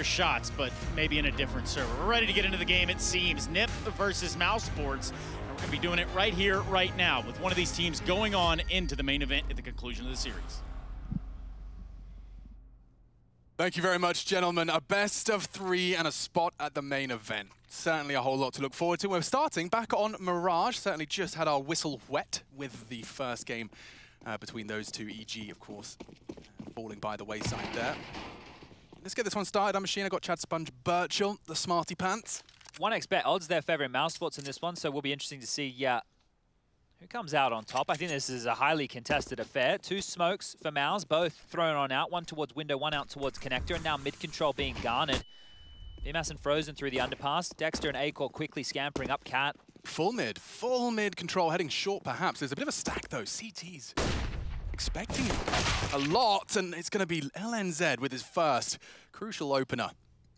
bunker shots, but maybe in a different server. We're ready to get into the game, it seems. NIP versus mousesports. And we're going to be doing it right here, right now, with one of these teams going on into the main event at the conclusion of the series. Thank you very much, gentlemen. A best of 3 and a spot at the main event. Certainly a whole lot to look forward to. We're starting back on Mirage. Certainly just had our whistle wet with the first game between those two. EG, of course, falling by the wayside there. Let's get this one started. I'm Machine. I got Chad Sponge Birchall, the smarty pants. 1x bet odds there favoring mousesports in this one, so will be interesting to see who comes out on top. I think this is a highly contested affair. 2 smokes for Mouse, both thrown on out. One towards window, one out towards connector, and now mid control being garnered. Pyjamas and Frozen through the underpass. Dexter and Acor quickly scampering up Cat. Full mid control, heading short perhaps. There's a bit of a stack though. CT's expecting a lot, and it's going to be LNZ with his first crucial opener.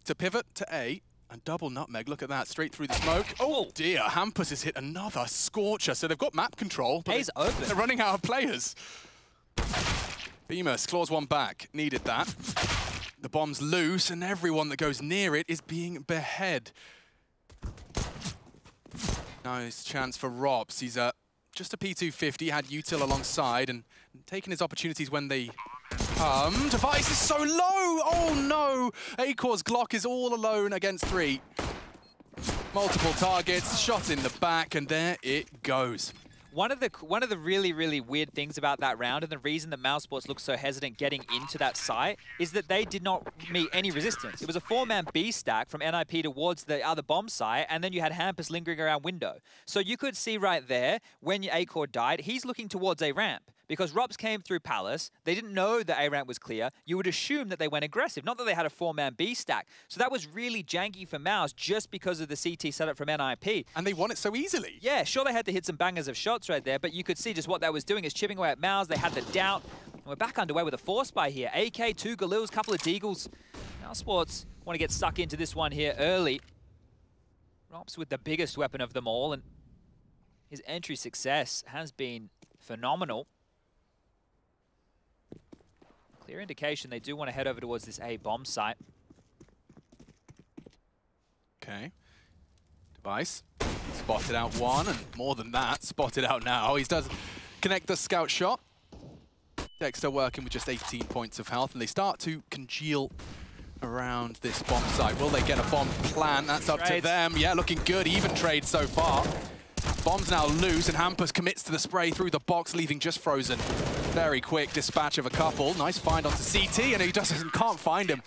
To pivot to A, and double nutmeg, look at that, straight through the smoke. Oh dear, Hampus has hit another scorcher, so they've got map control, but A's open. They're running out of players. Pyjamas claws one back, needed that. The bomb's loose, and everyone that goes near it is being beheaded. Nice chance for Robs. He's just a P250, had util alongside, and taking his opportunities when they come. Device is so low! Oh no! Acor's Glock is all alone against 3. Multiple targets, shot in the back, and there it goes. One of the really, really weird things about that round, and the reason that mousesports looked so hesitant getting into that site, is that they did not meet any resistance. It was a 4-man B stack from NIP towards the other bomb site, and then you had Hampus lingering around window. So you could see right there, when Acor died, he's looking towards a ramp. Because Robs came through Palace, they didn't know that A-ramp was clear. You would assume that they went aggressive, not that they had a 4-man B stack. So that was really janky for Mouse just because of the CT setup from NIP. And they won it so easily. Yeah, sure they had to hit some bangers of shots right there, but you could see just what that was doing is chipping away at Mouse. They had the doubt. And we're back underway with a 4-spy here. AK, 2 Galils, couple of Deagles. mousesports want to get stuck into this one here early. Robs with the biggest weapon of them all, and his entry success has been phenomenal. Clear indication they do want to head over towards this A bomb site. Okay. Device. Spotted out one, and more than that, spotted out now. He does connect the scout shot. Dexter working with just 18 points of health, and they start to congeal around this bomb site. Will they get a bomb plan? That's up to them. Yeah, looking good. Even trade so far. Bomb's now loose, and Hampus commits to the spray through the box, leaving just Frozen. Very quick dispatch of a couple. Nice find onto CT, and he can't find him.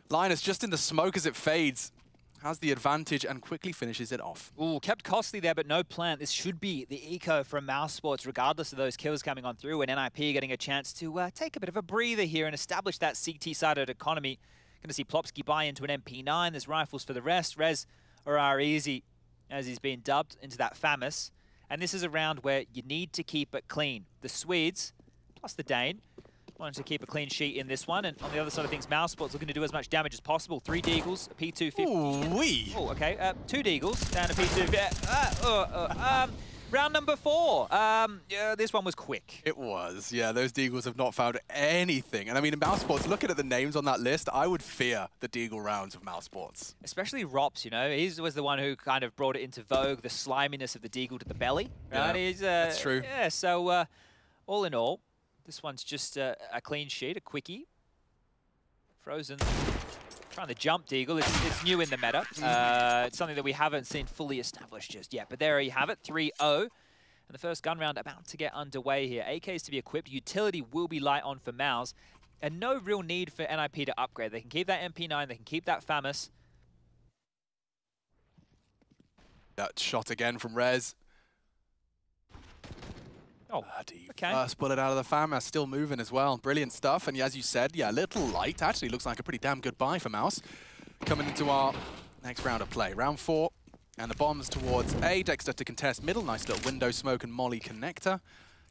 Linus just in the smoke as it fades. Has the advantage and quickly finishes it off. Ooh, kept costly there, but no plant. This should be the eco from mousesports, regardless of those kills coming on through, and NIP getting a chance to take a bit of a breather here and establish that CT-sided economy. Going to see Plopsky buy into an MP9. There's rifles for the rest. Rez or are easy, as he's been dubbed, into that FAMAS. And this is a round where you need to keep it clean. The Swedes, plus the Dane, wanted to keep a clean sheet in this one. And on the other side of things, mousesports looking to do as much damage as possible. 3 Deagles, a P250. Ooh-wee. Oh, okay. 2 Deagles, down to P250. Round number 4. This one was quick. It was, yeah. Those Deagles have not found anything. And I mean, in mousesports, looking at the names on that list, I would fear the Deagle rounds of mousesports. Especially Rops, you know. He was the one who kind of brought it into vogue, the sliminess of the Deagle to the belly. Right? Yeah, that's true. Yeah, so all in all, this one's just a clean sheet, a quickie. Frozen trying to jump Deagle. It's new in the meta. It's something that we haven't seen fully established just yet. But there you have it, 3-0. And the first gun round about to get underway here. AKs to be equipped. Utility will be light on for Mouse. And no real need for NIP to upgrade. They can keep that MP9. They can keep that FAMAS. That shot again from Rez. Oh, okay. First bullet out of the FAMAS, still moving as well. Brilliant stuff. And as you said, yeah, a little light. Actually looks like a pretty damn good buy for Mouse. Coming into our next round of play. Round 4. And the bombs towards A. Dexter to contest middle. Nice little window smoke and molly connector.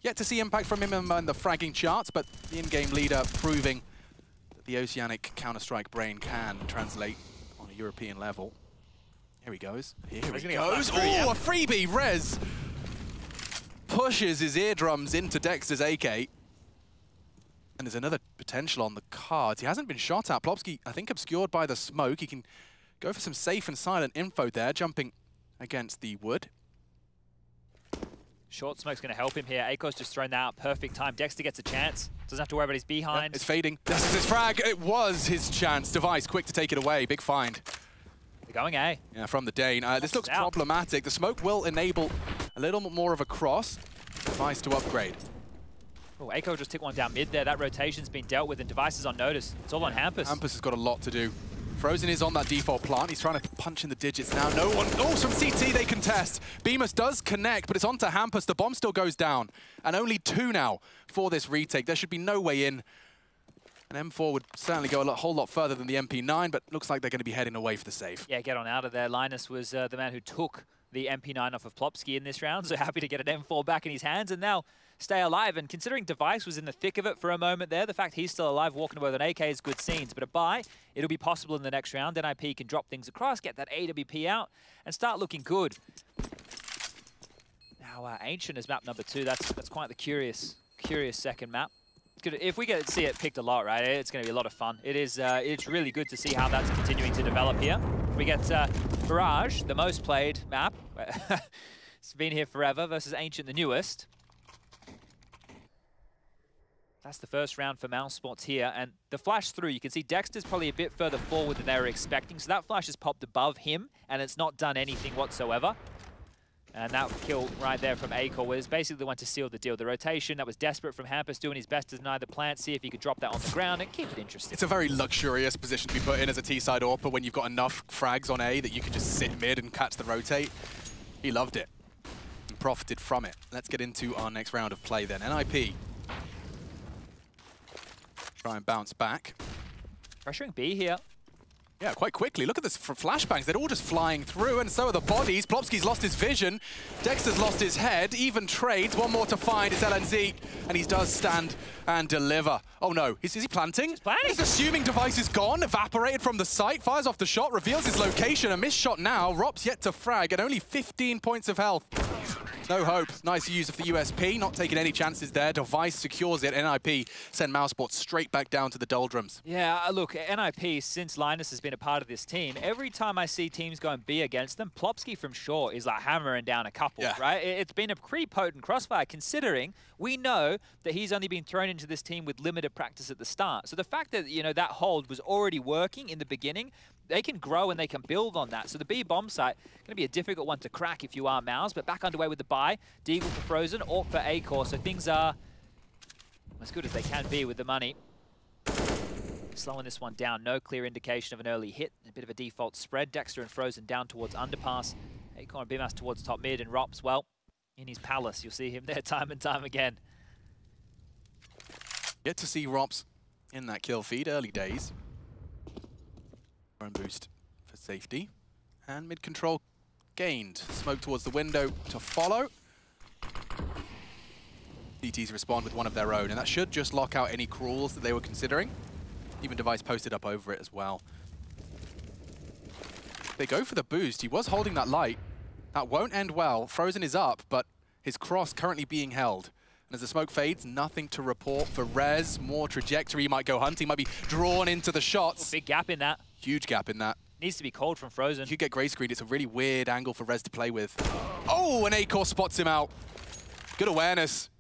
Yet to see impact from him in the fragging charts, but the in-game leader proving that the Oceanic Counter-Strike brain can translate on a European level. Here he goes. Here he goes. Oh, a freebie. Rez pushes his eardrums into Dexter's AK. And there's another potential on the cards. He hasn't been shot at. Plopski, I think, obscured by the smoke. He can go for some safe and silent info there, jumping against the wood. Short smoke's going to help him here. Aiko's just thrown that out. Perfect time. Dexter gets a chance. Doesn't have to worry about his behind. Yep, it's fading. This is his frag. It was his chance. Device quick to take it away. Big find. They're going A. Yeah, from the Dane. This looks problematic. The smoke will enable a little more of a cross. Device to upgrade. Oh, Aiko just took one down mid there. That rotation's been dealt with and Device is on notice. It's all on Hampus. Hampus has got a lot to do. Frozen is on that default plant. He's trying to punch in the digits now. No one. Oh, from CT they contest. Bemis does connect, but it's onto Hampus. The bomb still goes down. And only 2 now for this retake. There should be no way in. An M4 would certainly go a whole lot further than the MP9, but looks like they're going to be heading away for the save. Yeah, get on out of there. Linus was the man who took the MP9 off of Plopski in this round, so happy to get an M4 back in his hands and now stay alive. And considering Device was in the thick of it for a moment there, the fact he's still alive walking away with an AK is good scenes. But a buy, it'll be possible in the next round. NIP can drop things across, get that AWP out, and start looking good. Now, Ancient is map number 2. That's quite the curious second map. If we get to see it picked a lot, right, it's going to be a lot of fun. It's really good to see how that's continuing to develop here. We get Mirage, the most played map. It's been here forever, versus Ancient, the newest. That's the first round for mousesports here, and the flash through, you can see Dexter's probably a bit further forward than they were expecting, so that flash has popped above him, and it's not done anything whatsoever. And that kill right there from Aiko was basically the one to seal the deal. The rotation, that was desperate from Hampus, doing his best to deny the plant, see if he could drop that on the ground and keep it interesting. It's a very luxurious position to be put in as a T-side AWPer when you've got enough frags on A that you can just sit mid and catch the rotate. He loved it and profited from it. Let's get into our next round of play then. NIP. Try and bounce back. Pressuring B here. Yeah, quite quickly. Look at this flashbangs. They're all just flying through, and so are the bodies. Plopski's lost his vision. Dexter's lost his head. Even trades. One more to find. It's LNZ, and he does stand and deliver. Oh no, is he planting? He's planting. He's assuming Device is gone, evaporated from the site, fires off the shot, reveals his location. A missed shot now. Rop's yet to frag, and only 15 points of health. No hope. Nice use of the USP, not taking any chances there. Device secures it. NIP send mousesports straight back down to the doldrums. Yeah, look, NIP, since Linus has been a part of this team, every time I see teams going B against them, Plopski from shore is like hammering down a couple, right? It's been a pretty potent crossfire, considering we know that he's only been thrown into this team with limited practice at the start. So the fact that, you know, that hold was already working in the beginning, they can grow and they can build on that. So the B bomb site, going to be a difficult one to crack if you are Mouse, but back underway with the buy. Deagle for Frozen or for Acor. So things are as good as they can be with the money. Slowing this one down. No clear indication of an early hit. A bit of a default spread. Dexter and Frozen down towards underpass. Acor and Pyjamas towards top mid, and Rops, well, in his palace. You'll see him there time and time again. Get to see Rops in that kill feed. Early days. Boost for safety, and mid control gained. Smoke towards the window to follow. CTs respond with one of their own, and that should just lock out any crawls that they were considering. Even Device posted up over it as well. They go for the boost. He was holding that light. That won't end well. Frozen is up, but his cross currently being held. And as the smoke fades, nothing to report for Rez. More trajectory, might go hunting, might be drawn into the shots. Big gap in that. Huge gap in that. Needs to be called from Frozen. If you get gray screened, it's a really weird angle for Rez to play with. Oh, and Acor spots him out. Good awareness.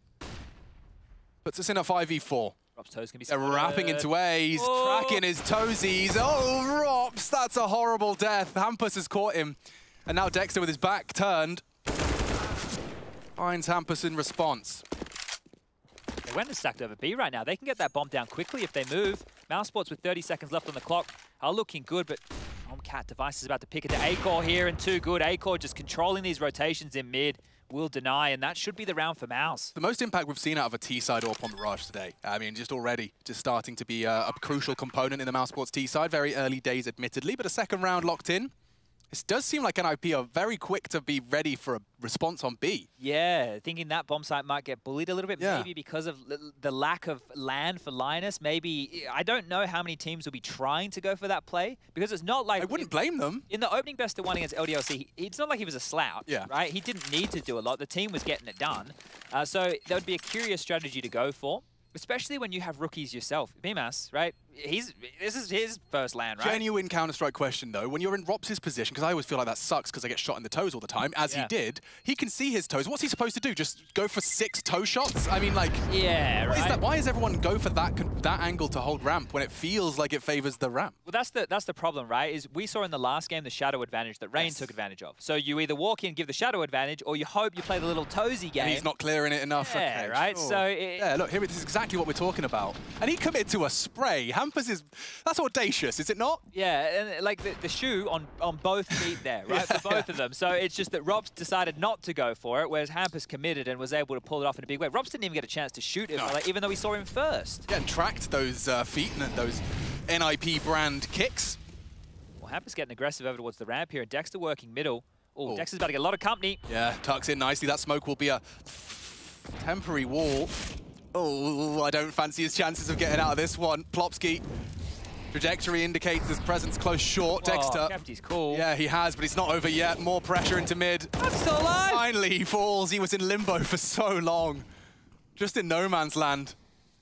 Puts us in a 5v4. Rop's toes can be They're wrapping into A. He's tracking his toesies. Oh, Rops, that's a horrible death. Hampus has caught him. And now Dexter with his back turned finds Hampus in response. They went and stacked over B right now. They can get that bomb down quickly if they move. mousesports with 30 seconds left on the clock are looking good, but Cat Device is about to pick it to Acor here, and too good. Acor just controlling these rotations in mid. Will deny, and that should be the round for Mouse. The most impact we've seen out of a T-side AWP on Mirage today. I mean, just already, just starting to be a crucial component in the mousesports T-side. Very early days, admittedly, but a second round locked in. It does seem like NIP are very quick to be ready for a response on B. Yeah, thinking that bomb site might get bullied a little bit, maybe because of the lack of land for Linus. Maybe, I don't know how many teams will be trying to go for that play, because it's not like... I wouldn't blame them. In the opening best of one against LDLC, it's not like he was a slouch, right? He didn't need to do a lot. The team was getting it done. So that would be a curious strategy to go for. Especially when you have rookies yourself. Pyjamas, right? This is his first LAN, right? Genuine Counter-Strike question, though. When you're in Rops's position, because I always feel like that sucks because I get shot in the toes all the time, as he did, he can see his toes. What's he supposed to do? Just go for 6 toe shots? I mean, like... Yeah, right. Why does everyone go for that angle to hold ramp when it feels like it favors the ramp? Well, that's the problem, right? Is we saw in the last game the shadow advantage that Rain took advantage of. So you either walk in, give the shadow advantage, or you hope you play the little toesy game. And he's not clearing it enough. Yeah, okay, right? Sure. So... yeah, look, here, this is exactly what we're talking about. And he committed to a spray. Hampus is... That's audacious, is it not? Yeah, and like the shoe on both feet there, right? For both of them. So it's just that Rops decided not to go for it, whereas Hampus committed and was able to pull it off in a big way. Rops didn't even get a chance to shoot him, like, even though we saw him first. Yeah, and tracked those feet and those NIP brand kicks. Well, Hampus getting aggressive over towards the ramp here, and Dexter working middle. Oh, Dexter's about to get a lot of company. Yeah, tucks in nicely. That smoke will be a temporary wall. Oh, I don't fancy his chances of getting out of this one. Plopsky. Trajectory indicates his presence close short. Whoa, Dexter. kept his cool. Yeah, he has, but he's not over yet. More pressure into mid. That's still alive! Finally, he falls. He was in limbo for so long. Just in no man's land.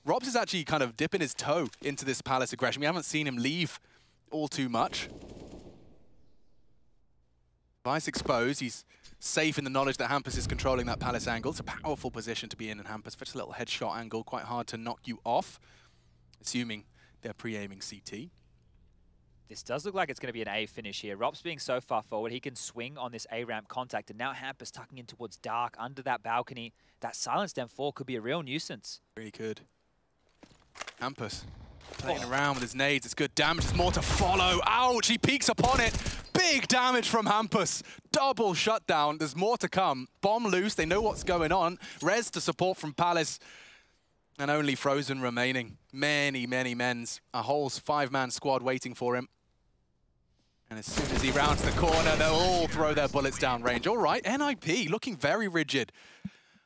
Robs is actually kind of dipping his toe into this Palace aggression. We haven't seen him leave all too much. Vice exposed. He's safe in the knowledge that Hampus is controlling that Palace angle. It's a powerful position to be in, and Hampus, just a little headshot angle, quite hard to knock you off, assuming they're pre-aiming CT. This does look like it's going to be an A finish here. Rops being so far forward, he can swing on this A ramp contact, and now Hampus tucking in towards Dark under that balcony. That silenced M4 could be a real nuisance. Really could. Hampus playing around with his nades. It's good damage. There's more to follow. Ouch! He peeks upon it. Big damage from Hampus. Double shutdown. There's more to come. Bomb loose. They know what's going on. Res to support from Palace. And only Frozen remaining. Many, many men's. A whole 5-man squad waiting for him. And as soon as he rounds the corner, they'll all throw their bullets down range. All right, NIP looking very rigid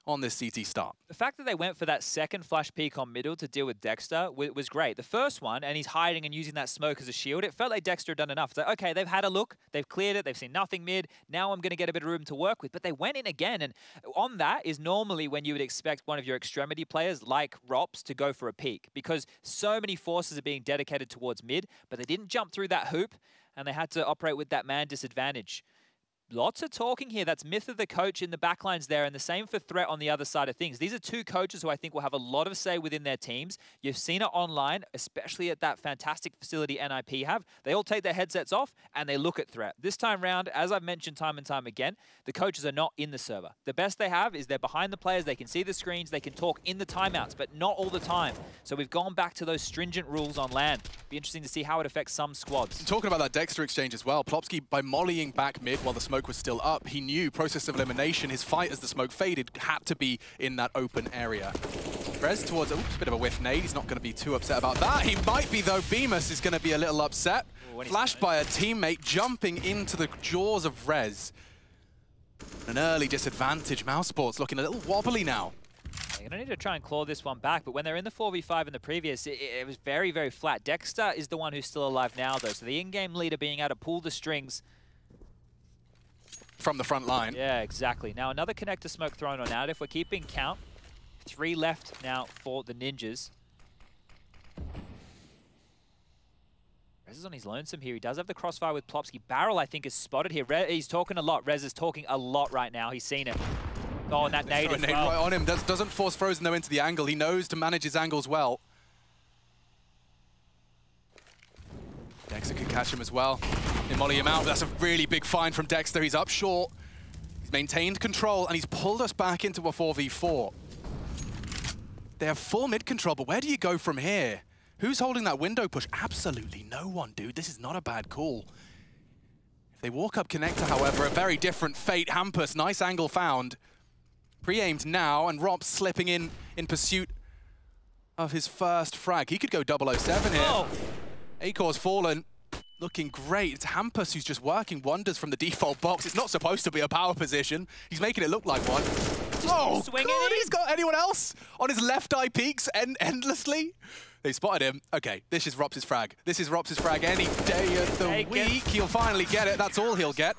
on this CT start. The fact that they went for that second flash peek on middle to deal with Dexter was great. The first one, and he's hiding and using that smoke as a shield, it felt like Dexter had done enough. It's like, okay, they've had a look, they've cleared it, they've seen nothing mid, now I'm going to get a bit of room to work with. But they went in again, and on that is normally when you would expect one of your extremity players, like Rops, to go for a peek, because so many forces are being dedicated towards mid, but they didn't jump through that hoop, and they had to operate with that man disadvantage. Lots of talking here. That's Myth of the coach in the backlines there, and the same for Threat on the other side of things. These are two coaches who I think will have a lot of say within their teams. You've seen it online, especially at that fantastic facility NIP have. They all take their headsets off and they look at Threat. This time round, as I've mentioned time and time again, the coaches are not in the server. The best they have is they're behind the players. They can see the screens. They can talk in the timeouts, but not all the time. So we've gone back to those stringent rules on LAN. Be interesting to see how it affects some squads. Talking about that Dexter exchange as well, Plopsky, by mollying back mid while the smoke was still up, he knew process of elimination, his fight as the smoke faded had to be in that open area. Rez towards, oops, a bit of a whiff nade. He's not going to be too upset about that. He might be though. Pyjamas is going to be a little upset. Flashed by a teammate, jumping into the jaws of Rez. An early disadvantage. mousesports looking a little wobbly now. They're going to need to try and claw this one back, but when they're in the 4v5 in the previous, it was very, very flat. Dexter is the one who's still alive now, though, so the in-game leader being able to pull the strings from the front line. Yeah, exactly. Now another connector smoke thrown on out. If we're keeping count, 3 left now for the Ninjas. Rez is on his lonesome here. He does have the crossfire with Plopsky. Barrel, I think, is spotted here. He's talking a lot. Rez is talking a lot right now. He's seen it. Oh, and that nade as well. Right on him. Doesn't force Frozen, though, into the angle. He knows to manage his angles well. Dexter could catch him as well. They molly him out. That's a really big find from Dexter. He's up short. He's maintained control, and he's pulled us back into a 4v4. They have full mid control, but where do you go from here? Who's holding that window push? Absolutely no one, dude. This is not a bad call. If they walk up connector, however, a very different fate. Hampus, nice angle found. Pre-aimed now, and Rops slipping in pursuit of his first frag. He could go 007 here. Oh. Acor's fallen. Looking great. It's Hampus who's just working wonders from the default box. It's not supposed to be a power position. He's making it look like one. Oh, God, he's got anyone else on his left eye peaks endlessly. They spotted him. Okay, this is Rops' frag. This is Rops' frag any day of the week. He'll finally get it. That's all he'll get.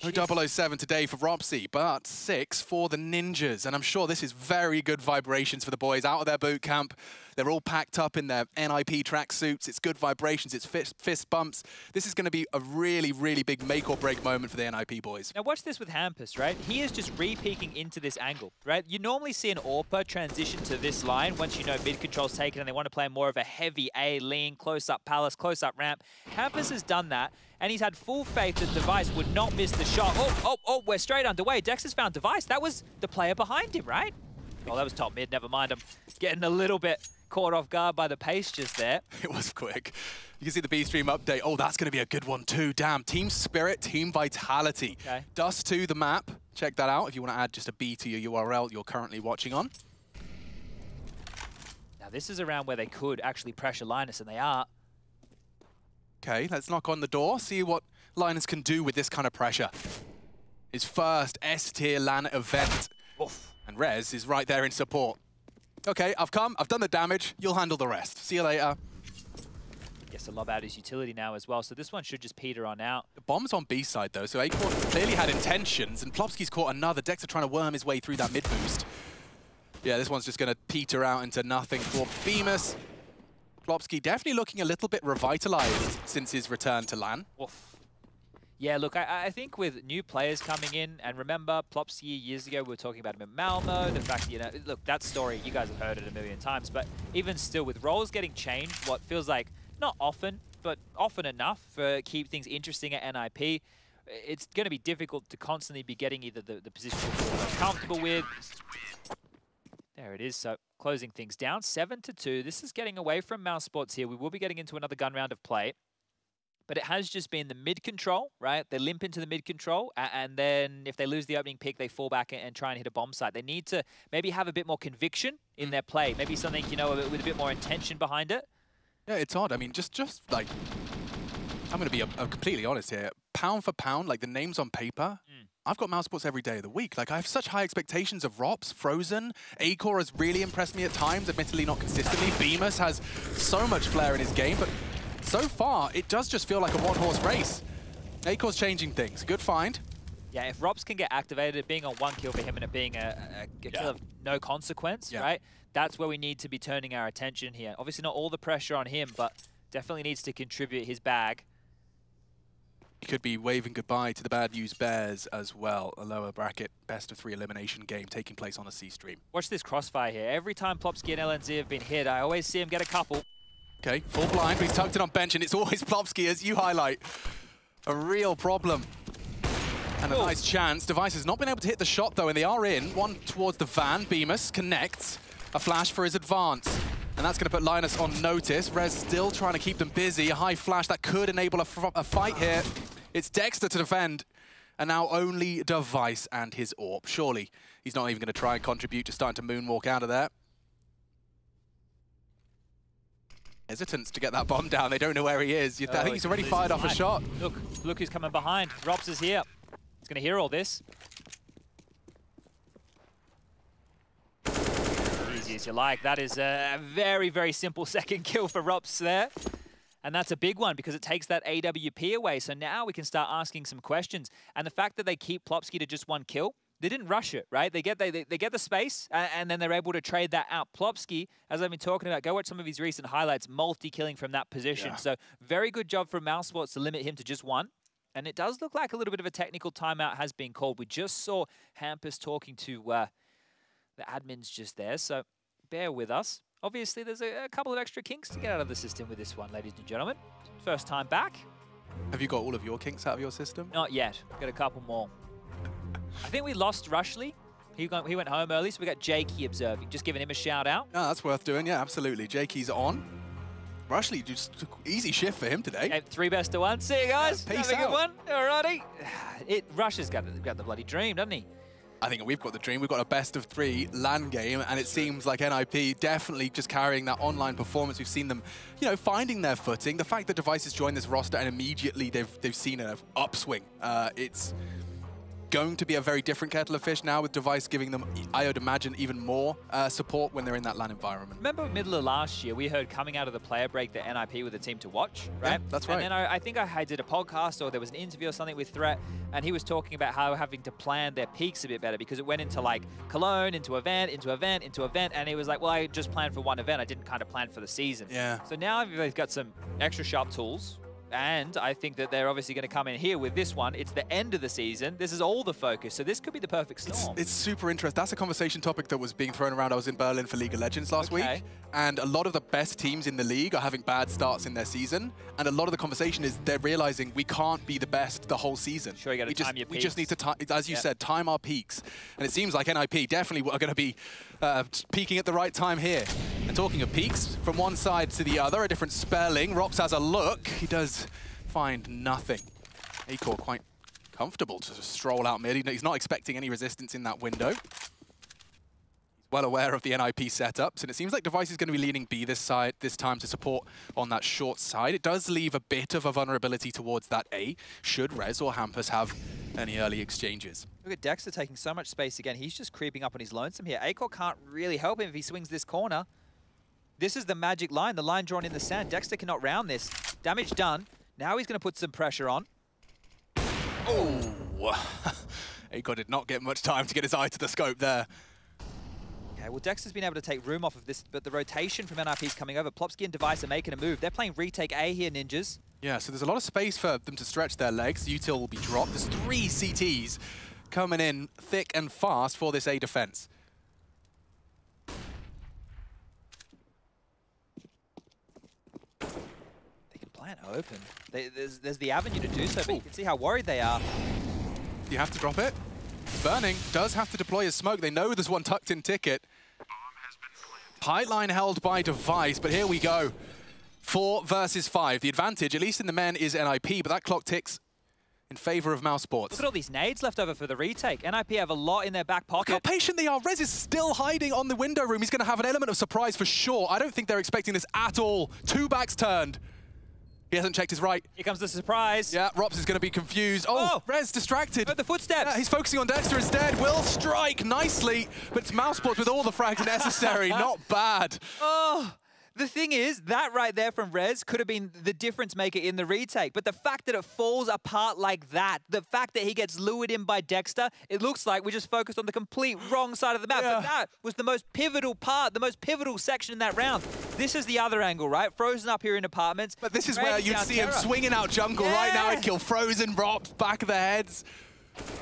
No 007 today for Ropsy, but 6 for the Ninjas. And I'm sure this is very good vibrations for the boys out of their boot camp. They're all packed up in their NIP tracksuits. It's good vibrations, it's fist bumps. This is going to be a really, really big make or break moment for the NIP boys. Now watch this with Hampus, right? He is just re-peeking into this angle, right? You normally see an AWPer transition to this line once you know mid-control's taken and they want to play more of a heavy A, lean, close-up palace, close-up ramp. Hampus has done that, and he's had full faith that Device would not miss the shot. Oh, we're straight underway. Dexter's found Device. That was the player behind him, right? Oh, that was top mid. Never mind. I'm getting a little bit caught off guard by the pace just there. It was quick. You can see the B-Stream update. Oh, that's going to be a good one too. Damn. Team spirit, team vitality. Okay. Dust to the map. Check that out if you want to add just a B to your URL you're currently watching on. Now, this is around where they could actually pressure Linus, and they are. Okay, let's knock on the door, see what Linus can do with this kind of pressure. His first S-tier LAN event. Oof. And Rez is right there in support. Okay, I've come, I've done the damage, you'll handle the rest. See you later. Gets to lob out his utility now as well, so this one should just peter on out. The bomb's on B side though, so Acorn clearly had intentions, and Plopsky's caught another. Dexter trying to worm his way through that mid boost. Yeah, this one's just going to peter out into nothing for Bemis. Plopsky definitely looking a little bit revitalized since his return to LAN. Oof. Yeah, look, I think with new players coming in, and remember, Plopsky years ago, we were talking about him in Malmo, the fact that, you know, look, that story, you guys have heard it a million times, but even still, with roles getting changed, what feels like, not often, but often enough for keep things interesting at NIP, it's going to be difficult to constantly be getting either the position you're most comfortable with. There it is, so closing things down, 7-2. This is getting away from mousesports here. We will be getting into another gun round of play. But it has just been the mid-control, right? They limp into the mid-control, and then if they lose the opening pick, they fall back and try and hit a bomb site. They need to maybe have a bit more conviction in their play. Maybe something, you know, with a bit more intention behind it. Yeah, it's odd. I mean, just like, I'm going to be completely honest here. Pound for pound, like the names on paper, I've got mousesports every day of the week. Like, I have such high expectations of Rops, Frozen. Acor has really impressed me at times, admittedly not consistently. Bemis has so much flair in his game, but so far, it does just feel like a one-horse race. Acor's changing things. Good find. Yeah, if Rops can get activated, it being a 1 kill for him and it being a kill of no consequence, right? That's where we need to be turning our attention here. Obviously not all the pressure on him, but definitely needs to contribute his bag. He could be waving goodbye to the Bad News Bears as well. A lower bracket, best of 3 elimination game taking place on a C-stream. Watch this crossfire here. Every time Plopsky and LNZ have been hit, I always see him get a couple. Okay, full blind, but he's tucked it on bench, and it's always Plopsky, as you highlight. A real problem. And a nice chance. Device has not been able to hit the shot, though, and they are in. One towards the van. Bemis connects. A flash for his advance. And that's going to put Linus on notice. Rez still trying to keep them busy. A high flash that could enable a fight here. It's Dexter to defend. And now only Device and his AWP. Surely he's not even going to try and contribute to starting to moonwalk out of there. Hesitance to get that bomb down. They don't know where he is. I think he's already fired off a shot. Look who's coming behind. Rops is here. He's going to hear all this. Easy as you like. That is a very, very simple second kill for Rops there. And that's a big one because it takes that AWP away. So now we can start asking some questions. And the fact that they keep Plopsky to just 1 kill, they didn't rush it, right? They get the space, and then they're able to trade that out. Plopsky, as I've been talking about, go watch some of his recent highlights, multi-killing from that position. Yeah. So very good job from mousesports to limit him to just 1. And it does look like a little bit of a technical timeout has been called. We just saw Hampus talking to the admins just there, so bear with us. Obviously, there's a couple of extra kinks to get out of the system with this one, ladies and gentlemen. First time back. Have you got all of your kinks out of your system? Not yet. Got a couple more. I think we lost Rushley. He went home early, so we got Jakey observing. Just giving him a shout out. No, that's worth doing. Yeah, absolutely. Jakey's on. Rushley, just easy shift for him today. Okay, 3 best of 1. See you guys. Peace Have a out. good one. Alrighty. Rush has got the bloody dream, doesn't he? I think we've got the dream. We've got a best of 3 LAN game, and it seems like NIP definitely just carrying that online performance. We've seen them, you know, finding their footing. The fact that Device has joined this roster and immediately they've seen an upswing. It's going to be a very different kettle of fish now with Device giving them, I would imagine, even more support when they're in that LAN environment. Remember middle of last year, we heard coming out of the player break that NIP were the team to watch, right? Yeah, that's right. And then I think I did a podcast or there was an interview or something with Threat, and he was talking about how having to plan their peaks a bit better because it went into like Cologne, into event, into event, into event, and he was like, well, I just planned for one event. I didn't kind of plan for the season. Yeah. So now they've got some extra sharp tools. And I think that they're obviously going to come in here with this one. It's the end of the season. This is all the focus. So this could be the perfect storm. It's super interesting. That's a conversation topic that was being thrown around. I was in Berlin for League of Legends last week. And a lot of the best teams in the league are having bad starts in their season. And a lot of the conversation is they're realizing we can't be the best the whole season. Sure, you got to time your peaks. We just need to, as you said, time our peaks. And it seems like NIP definitely are going to be peaking at the right time here. And talking of peaks, from one side to the other, a different spelling. Rops has a look. He does find nothing. Acor quite comfortable to just stroll out mid. He's not expecting any resistance in that window. He's well aware of the NIP setups, and it seems like Device is going to be leaning B this time to support on that short side. It does leave a bit of a vulnerability towards that A, should Rez or Hampus have any early exchanges. Look at Dexter taking so much space again. He's just creeping up on his lonesome here. Acor can't really help him if he swings this corner. This is the magic line, the line drawn in the sand. Dexter cannot round this. Damage done. Now he's going to put some pressure on. Oh! Acor did not get much time to get his eye to the scope there. Okay, well, Dexter's been able to take room off of this, but the rotation from NIP is coming over. Plopsky and Device are making a move. They're playing retake A here, Ninjas. Yeah, so there's a lot of space for them to stretch their legs. Util will be dropped. There's 3 CTs coming in thick and fast for this A defense. Plan open. There's the avenue to do so, but you can see how worried they are. You have to drop it. Burning does have to deploy his smoke. They know there's one tucked in ticket. Pipeline held by Device, but here we go. 4 versus 5. The advantage, at least in the men, is NIP, but that clock ticks in favor of mousesports. Look at all these nades left over for the retake. NIP have a lot in their back pocket. Look how patient they are. Rez is still hiding on the window room. He's going to have an element of surprise for sure. I don't think they're expecting this at all. 2 backs turned. He hasn't checked his right. Here comes the surprise. Yeah, Rops is going to be confused. Oh, Rez distracted. But the footsteps. Yeah, he's focusing on Dexter instead. Will strike nicely, but it's mousesports with all the frags necessary. Not bad. Oh, the thing is, that right there from Rez could have been the difference maker in the retake. But the fact that it falls apart like that, the fact that he gets lured in by Dexter, it looks like we just focused on the complete wrong side of the map. Yeah. But that was the most pivotal part, the most pivotal section in that round. This is the other angle, right? Frozen up here in apartments. But this is where you'd see him swinging out jungle right now. He'd kill Frozen, Rops, back of the heads.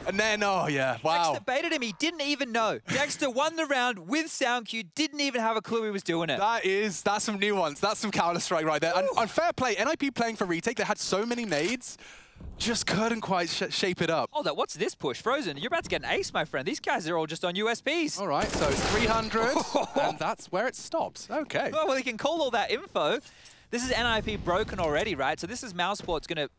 And then, oh yeah, wow. Dexter baited him, he didn't even know. Dexter won the round with sound cue, didn't even have a clue he was doing it. That's some nuance, that's some Counter-Strike right there. And fair play, NIP playing for retake, they had so many nades, just couldn't quite shape it up. Hold up, what's this push? Frozen, you're about to get an ace, my friend. These guys are all just on USPs. All right, so 300, and that's where it stops. Okay. Well, he can call all that info. This is NIP broken already, right? So this is mousesports going to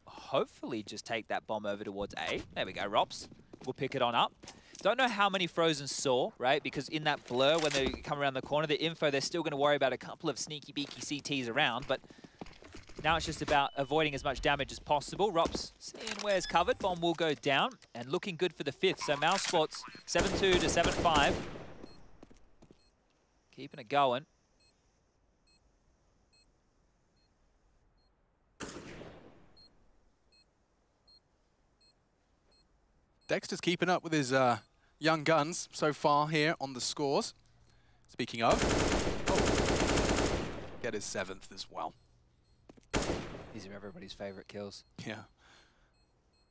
hopefully just take that bomb over towards A. There we go, Rops. We'll pick it on up. Don't know how many Frozen saw, right? Because in that blur, when they come around the corner, the info, they're still going to worry about a couple of sneaky beaky CTs around, but now it's just about avoiding as much damage as possible. Rops seeing where's covered. Bomb will go down, and looking good for the 5th. So mousesports 7-2 to 7-5. Keeping it going. Dexter's keeping up with his young guns so far here on the scores. Speaking of, get his 7th as well. These are everybody's favorite kills. Yeah.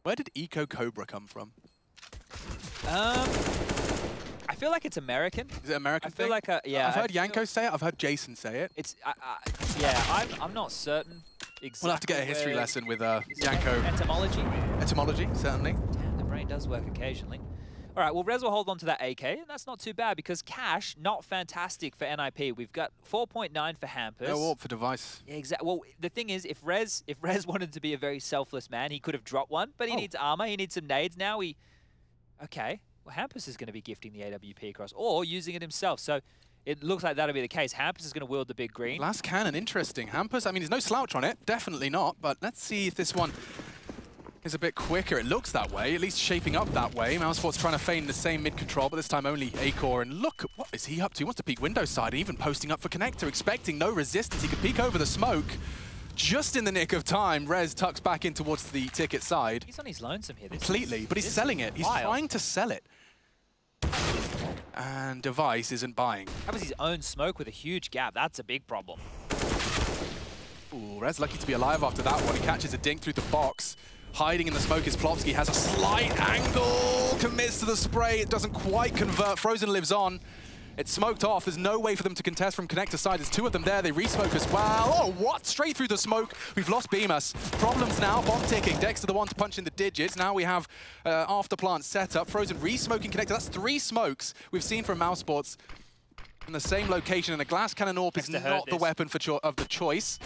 Where did Eco Cobra come from? I feel like it's American. Is it American? I feel like yeah. I've heard Yanko say it. I've heard Jason say it. It's yeah. I'm not certain. Exactly. We'll have to get a history lesson with Yanko. Etymology. Etymology, certainly. Damn, the brain does work occasionally. All right, well, Rez will hold on to that AK, and that's not too bad because cash, not fantastic for NIP. We've got 4.9 for Hampus. No AWP for Device. Yeah, exactly. Well, the thing is, if Rez wanted to be a very selfless man, he could have dropped one, but he needs armor, he needs some nades. Now okay, well, Hampus is going to be gifting the AWP across or using it himself. So it looks like that'll be the case. Hampus is going to wield the big green. Last cannon, interesting. Hampus, I mean, there's no slouch on it. Definitely not, but let's see if this one is a bit quicker. It looks that way, at least shaping up that way. mousesports trying to feign the same mid-control, but this time only Acor. And look, what is he up to? He wants to peek window side, even posting up for connector, expecting no resistance. He could peek over the smoke. Just in the nick of time, Rez tucks back in towards the ticket side. He's on his lonesome here. Completely, but he's selling it. He's trying to sell it. And Device isn't buying. That was his own smoke with a huge gap. That's a big problem. Ooh, Rez lucky to be alive after that one. He catches a dink through the box. Hiding in the smoke is Plopsky, has a slight angle, commits to the spray. It doesn't quite convert. Frozen lives on. It's smoked off. There's no way for them to contest from connector side. There's two of them there. They resmoke as well. Oh, what? Straight through the smoke. We've lost Pyjamas. Problems now. Bomb ticking. Dexter the one to punch in the digits. Now we have after plant set up. Frozen resmoking connector. That's 3 smokes we've seen from mousesports in the same location. And a glass cannon AWP is not the weapon of the choice.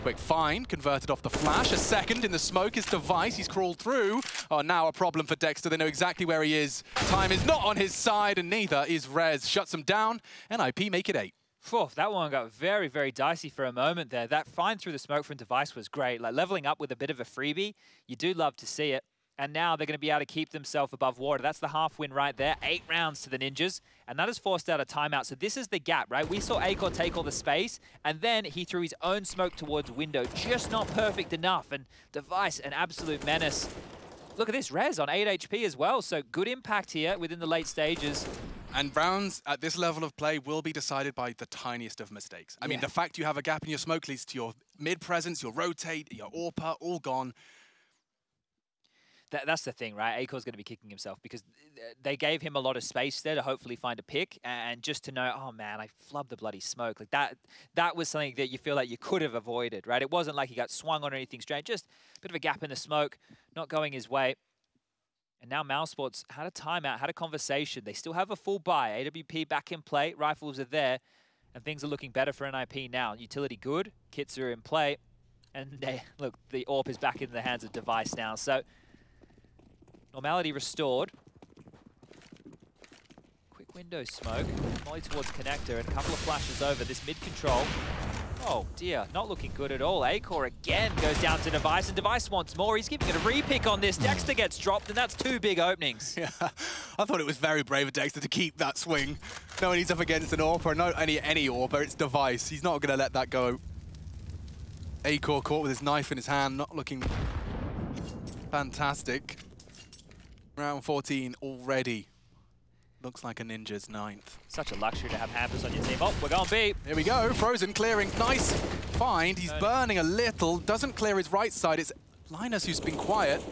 Quick find, converted off the flash. A second in the smoke is Device. He's crawled through. Oh, now a problem for Dexter. They know exactly where he is. Time is not on his side, and neither is Rez. Shuts him down, and IP make it 8. Phew, that one got very, very dicey for a moment there. That find through the smoke from Device was great. Like leveling up with a bit of a freebie, you do love to see it. And now they're going to be able to keep themselves above water. That's the half win right there. 8 rounds to the Ninjas. And that has forced out a timeout. So this is the gap, right? We saw Acor take all the space, and then he threw his own smoke towards window. Just not perfect enough. And Device, an absolute menace. Look at this, Rez on 8 HP as well. So good impact here within the late stages. And rounds at this level of play will be decided by the tiniest of mistakes. I mean, the fact you have a gap in your smoke leads to your mid-presence, your rotate, your AWPer, all gone. That's the thing, right? Acor's going to be kicking himself because they gave him a lot of space there to hopefully find a pick, and just to know, oh man, I flubbed the bloody smoke. Like that was something that you feel like you could have avoided, right? It wasn't like he got swung on or anything strange, just a bit of a gap in the smoke, not going his way. And now mousesports had a timeout, had a conversation. They still have a full buy. AWP back in play, rifles are there, and things are looking better for NIP now. Utility good, kits are in play, and look, the AWP is back in the hands of Device now. So normality restored. Quick window smoke, molly towards connector, and a couple of flashes over. This mid-control, oh dear, not looking good at all. Acor again goes down to Device, and Device wants more. He's giving it a repick on this. Dexter gets dropped, and that's 2 big openings. Yeah, I thought it was very brave of Dexter to keep that swing. Knowing he's up against an AWPer, not any AWPer, it's Device. He's not going to let that go. Acor caught with his knife in his hand, not looking fantastic. Round 14 already. Looks like a Ninja's 9th. Such a luxury to have hampers on your team. Oh, we're going B. Here we go. Frozen clearing. Nice find. He's burning a little. Doesn't clear his right side. It's Linus who's been quiet.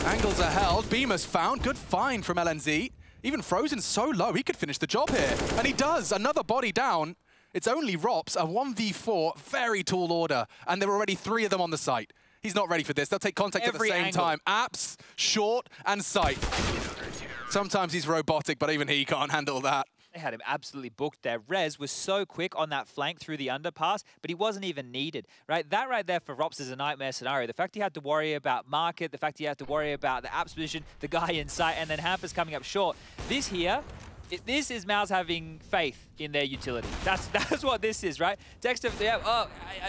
Angles are held. Beamer's found. Good find from LNZ. Even Frozen's so low, he could finish the job here. And he does. Another body down. It's only Rops, a 1v4, very tall order. And there are already 3 of them on the site. He's not ready for this. They'll take contact at the same time. Apps, short, and sight. Sometimes he's robotic, but even he can't handle that. They had him absolutely booked there. Rez was so quick on that flank through the underpass, but he wasn't even needed, right? That right there for Rops is a nightmare scenario. The fact he had to worry about market, the fact he had to worry about the apps position, the guy in sight, and then Hampers coming up short. This here, this is Mouse having faith in their utility. That's what this is, right? Dexter,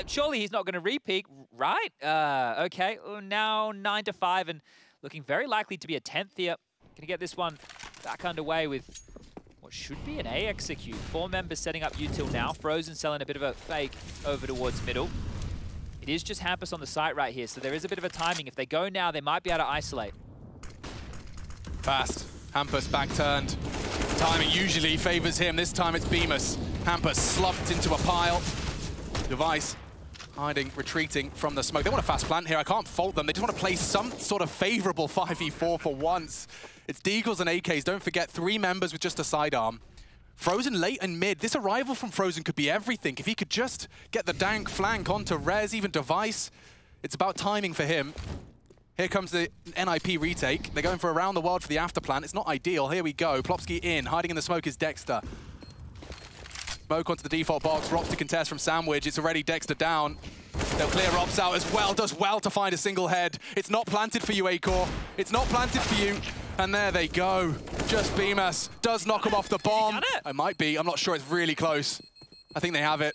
surely he's not going to repeat, right? Okay, now 9-5 and looking very likely to be a 10th here. Going to get this one back underway with what should be an A execute. 4 members setting up util now. Frozen selling a bit of a fake over towards middle. It is just Hampus on the site right here, so there is a bit of a timing. If they go now, they might be able to isolate. Fast. Hampus back turned. Timing usually favors him. This time it's Beamus. Hampus slumped into a pile. Device hiding, retreating from the smoke. They want a fast plant here. I can't fault them. They just want to play some sort of favorable 5v4 for once. It's Deagles and AKs. Don't forget, 3 members with just a sidearm. Frozen late and mid. This arrival from Frozen could be everything. If he could just get the dank flank onto Rez, even Device, it's about timing for him. Here comes the NIP retake. They're going for around the world for the after plant. It's not ideal. Here we go. Plopsky in. Hiding in the smoke is Dexter. Smoke onto the default box. Rops to contest from Sandwich. It's already Dexter down. They'll clear Rops out as well. Does well to find a single head. It's not planted for you, Acor. It's not planted for you. And there they go. Just Beamus does knock him off the bomb. It might be. I'm not sure. It's really close. I think they have it.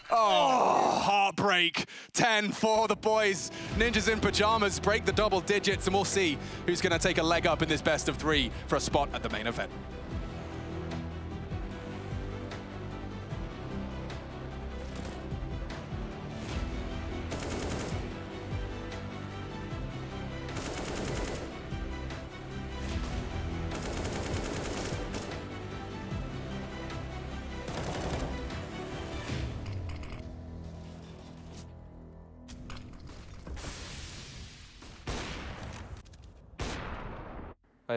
Oh, heartbreak. 10 for the boys. Ninjas in Pyjamas break the double digits, and we'll see who's going to take a leg up in this best of 3 for a spot at the main event.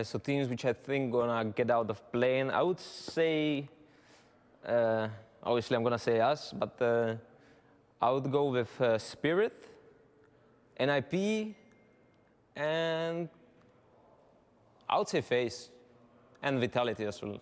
So teams which I think gonna get out of playing, I would say, obviously I'm gonna say us, but I would go with Spirit, NIP, and I would say FaZe, and Vitality as well.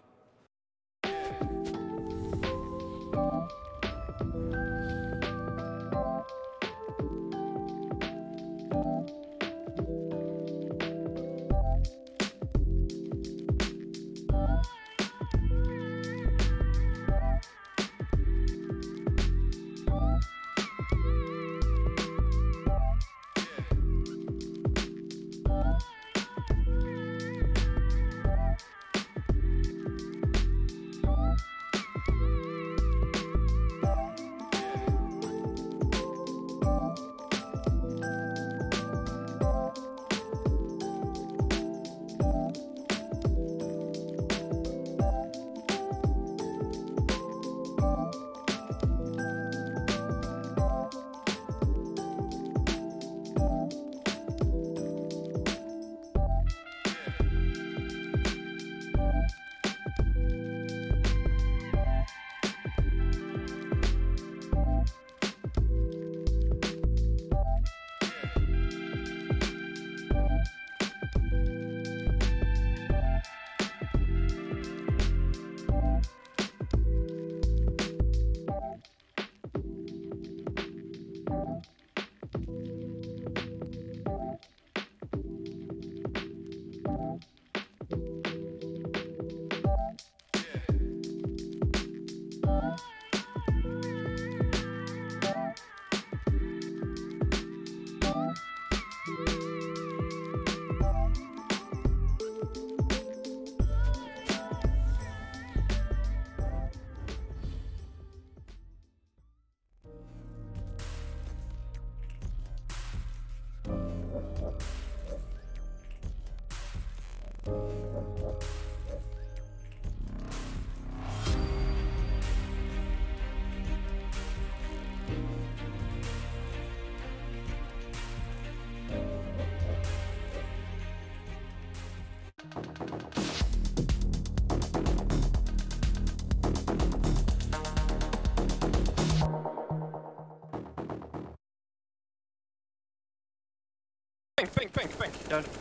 Peng.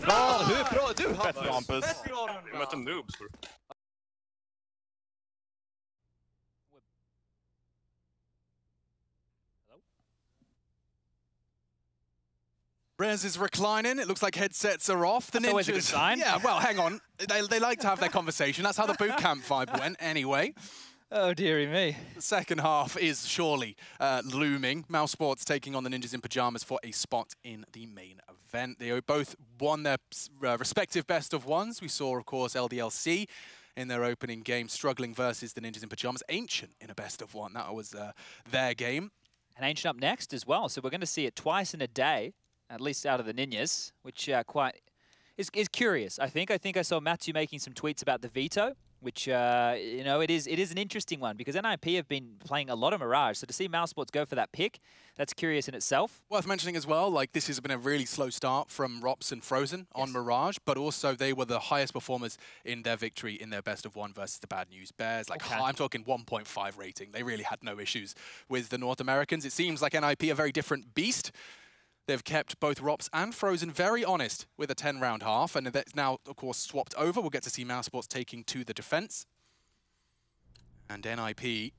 Bra, hur bra är du? Fett bra, Hampus. Fett bra. Jag mötte noobs. Rez is reclining. It looks like headsets are off. The That's always a good sign. Yeah, well, hang on. They like to have their conversation. That's how the boot camp vibe went anyway. Oh, dearie me. The second half is surely looming. mousesports taking on the Ninjas in Pyjamas for a spot in the main event. They both won their respective best of ones. We saw, of course, LDLC in their opening game struggling versus the Ninjas in Pyjamas. Ancient in a best of one. That was their game. And Ancient up next as well. So we're going to see it twice in a day, at least out of the Ninjas, which quite is curious, I think. I think I saw Matthew making some tweets about the veto, which, you know, it is an interesting one because NIP have been playing a lot of Mirage. So to see mousesports go for that pick, that's curious in itself. Worth mentioning as well, like this has been a really slow start from Rops and Frozen on Mirage, but also they were the highest performers in their victory in their best of one versus the Bad News Bears. Like I'm talking 1.5 rating. They really had no issues with the North Americans. It seems like NIP a very different beast. They've kept both Rops and Frozen very honest with a 10-round half, and that's now, of course, swapped over. We'll get to see mousesports taking to the defense. And NIP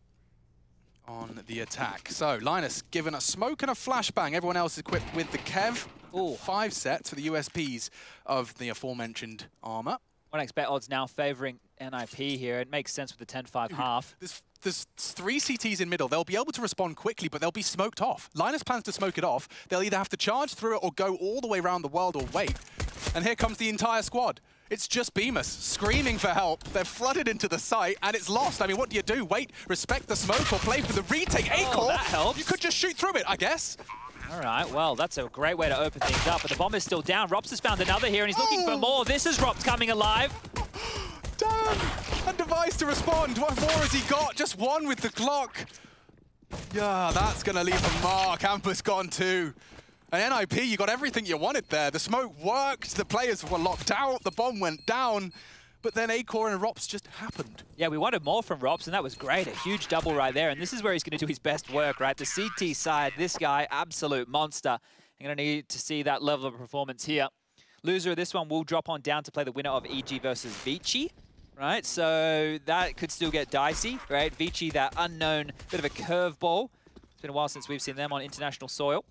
on the attack. So, Linus given a smoke and a flashbang. Everyone else is equipped with the Kev. Ooh. 5 sets for the USPs of the aforementioned armor. 1xBet odds now favouring NIP here. It makes sense with the 10-5 half. This there's 3 CTs in middle. They'll be able to respond quickly, but they'll be smoked off. Linus plans to smoke it off. They'll either have to charge through it or go all the way around the world or wait. And here comes the entire squad. It's just Pyjamas screaming for help. They're flooded into the site, and it's lost. I mean, what do? Wait, respect the smoke, or play for the retake? Acorn, that helps. You could just shoot through it, I guess. All right, well, that's a great way to open things up, but the bomb is still down. Rops has found another here, and he's looking for more. This is Rops coming alive. Damn! And Device to respond. What more has he got? Just 1 with the clock. Yeah, that's going to leave a mark. Ampus gone too. And NIP, you got everything you wanted there. The smoke worked, the players were locked out, the bomb went down, but then Acorn and Rops just happened. Yeah, we wanted more from Rops, and that was great. A huge double right there, and this is where he's going to do his best work, right? The CT side, this guy, absolute monster. You're going to need to see that level of performance here. Loser of this one will drop on down to play the winner of EG versus Vici, right? So that could still get dicey, right? Vici, that unknown bit of a curveball. It's been a while since we've seen them on international soil.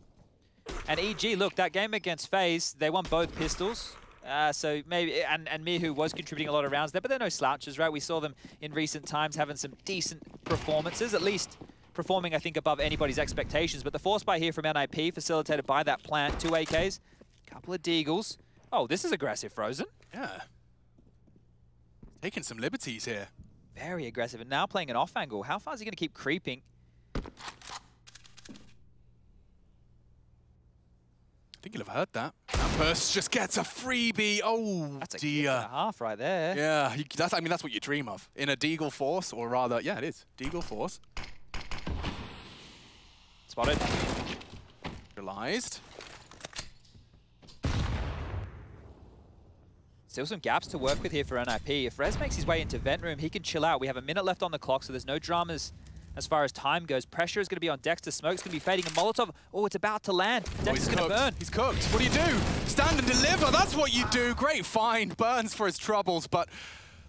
And EG, look, that game against FaZe, they won both pistols. So maybe, and Mihu was contributing a lot of rounds there, but they're no slouches, right? We saw them in recent times having some decent performances, at least performing, I think, above anybody's expectations. But the force buy here from NIP, facilitated by that plant, 2 AKs, couple of deagles. Oh, this is aggressive, Frozen. Yeah. Taking some liberties here. Very aggressive, and now playing an off angle. How far is he going to keep creeping? I think you'll have heard that. Ampus just gets a freebie. Oh, That's a dear. kick and a half right there. Yeah, I mean, that's what you dream of. In a Deagle Force, or rather, yeah, it is. Deagle Force. Spotted. Realized. Still some gaps to work with here for NIP. If Rez makes his way into vent room, he can chill out. We have a minute left on the clock, so there's no dramas as far as time goes. Pressure is going to be on Dexter. Smoke's going to be fading. A Molotov. Oh, it's about to land. Dexter's going to burn. He's cooked. What do you do? Stand and deliver. That's what you do. Great find. Burns for his troubles, but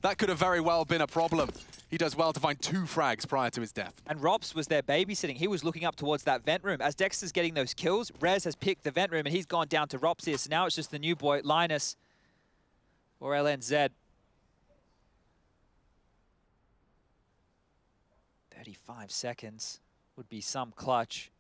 that could have very well been a problem. He does well to find 2 frags prior to his death. And Rops was there babysitting. He was looking up towards that vent room. As Dexter's getting those kills, Rez has picked the vent room, and he's gone down to Rops here. So now it's just the new boy, Linus, or LNZ. 35 seconds would be some clutch.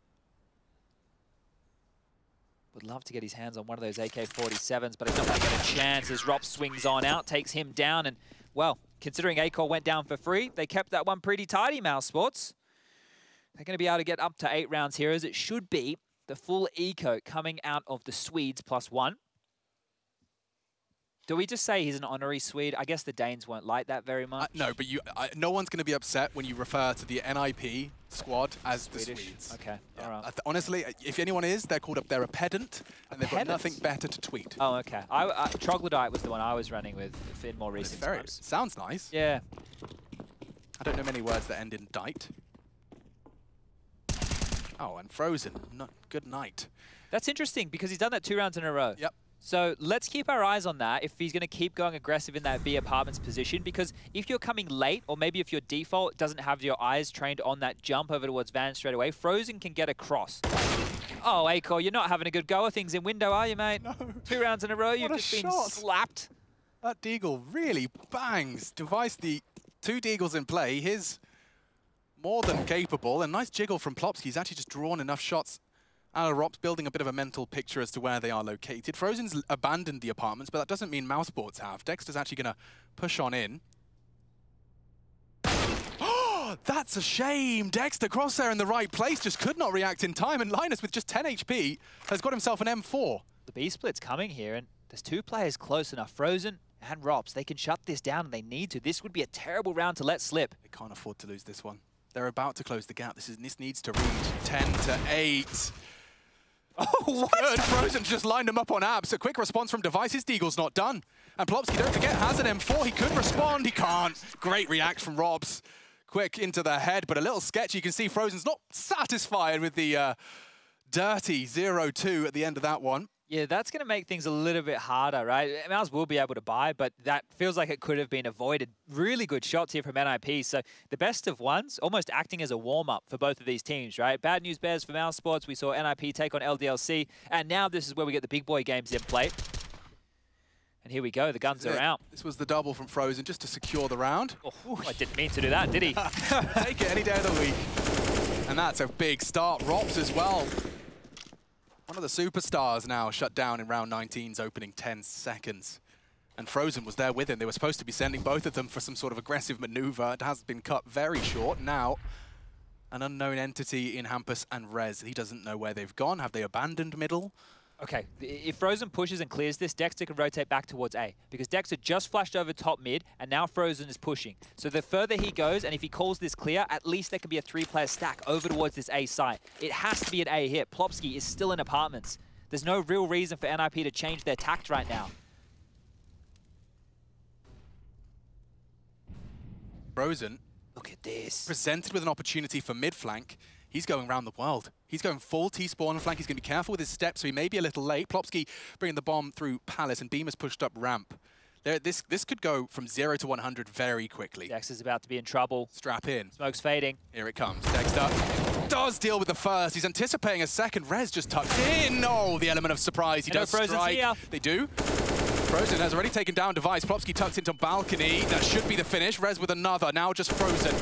Would love to get his hands on one of those AK-47s, but he's not going to get a chance as Rops swings on out, takes him down, and, well, considering Acor went down for free, they kept that one pretty tidy, mousesports. They're going to be able to get up to 8 rounds here, as it should be the full eco coming out of the Swedes +1. Do we just say he's an honorary Swede? I guess the Danes won't like that very much. No, but no one's going to be upset when you refer to the NIP squad as the Swedes. Okay, Yeah. all right. Honestly, if anyone is, they're called they're a pedant, and they've got nothing better to tweet. Oh, okay. Troglodyte was the one I was running with in more recent times. Sounds nice. Yeah. I don't know many words that end in dite. Oh, and Frozen. Good night. That's interesting because he's done that 2 rounds in a row. Yep. So let's keep our eyes on that if he's going to keep going aggressive in that B apartments position, because if you're coming late, or maybe if your default doesn't have your eyes trained on that jump over towards Van straight away, Frozen can get across. Oh, Acor, you're not having a good go of things in window, are you, mate? No. 2 rounds in a row, you've just been slapped. That Deagle really bangs. Device the 2 Deagles in play. His more than capable, and nice jiggle from Plopsky. He's actually just drawn enough shots out of Rops, building a bit of a mental picture as to where they are located. Frozen's abandoned the apartments, but that doesn't mean mousesports have. Dexter's actually going to push on in. Oh, that's a shame. Dexter, crosshair in the right place, just could not react in time, and Linus, with just 10 HP, has got himself an M4. The B split's coming here, and there's 2 players close enough, Frozen and Rops. They can shut this down, and they need to. This would be a terrible round to let slip. They can't afford to lose this one. They're about to close the gap. This needs to read 10-8. Oh, what? Good. Frozen just lined him up on abs. A quick response from Device. His Deagle's not done. And Plopsky, don't forget, has an M4. He could respond. He can't. Great react from Robs. Quick into the head, but a little sketchy. You can see Frozen's not satisfied with the dirty 0-2 at the end of that one. Yeah, that's going to make things a little bit harder, right? Mouse will be able to buy, but that feels like it could have been avoided. Really good shots here from NIP. So the best of ones, almost acting as a warm-up for both of these teams, right? Bad news bears for mousesports. We saw NIP take on LDLC, and now this is where we get the big boy games in play. And here we go, the guns are out. This was the double from Frozen just to secure the round. Oh, I didn't mean to do that, did he? Take it any day of the week. And that's a big start. Rops as well. One of the superstars now shut down in round 19's opening 10 seconds. And Frozen was there with him. They were supposed to be sending both of them for some sort of aggressive maneuver. It has been cut very short. Now, an unknown entity in Hampus and Rez. He doesn't know where they've gone. Have they abandoned middle? Okay, if Frozen pushes and clears this, Dexter can rotate back towards A. Because Dexter just flashed over top mid, and now Frozen is pushing. So the further he goes, and if he calls this clear, at least there can be a 3-player stack over towards this A site. It has to be an A here. Plopsky is still in apartments. There's no real reason for NIP to change their tact right now. Frozen, look at this. Presented with an opportunity for mid-flank. He's going around the world. He's going full T-spawn flank. He's going to be careful with his steps, so he may be a little late. Plopsky bringing the bomb through Palace, and Beamer's pushed up ramp. This could go from 0 to 100 very quickly. Dexter's about to be in trouble. Strap in. Smoke's fading. Here it comes. Dexter does deal with the first. He's anticipating a second. Rez just tucked in. Oh, the element of surprise. He does strike. Here. They do. Frozen has already taken down Device. Plopsky tucks into balcony. That should be the finish. Rez with another. Now just Frozen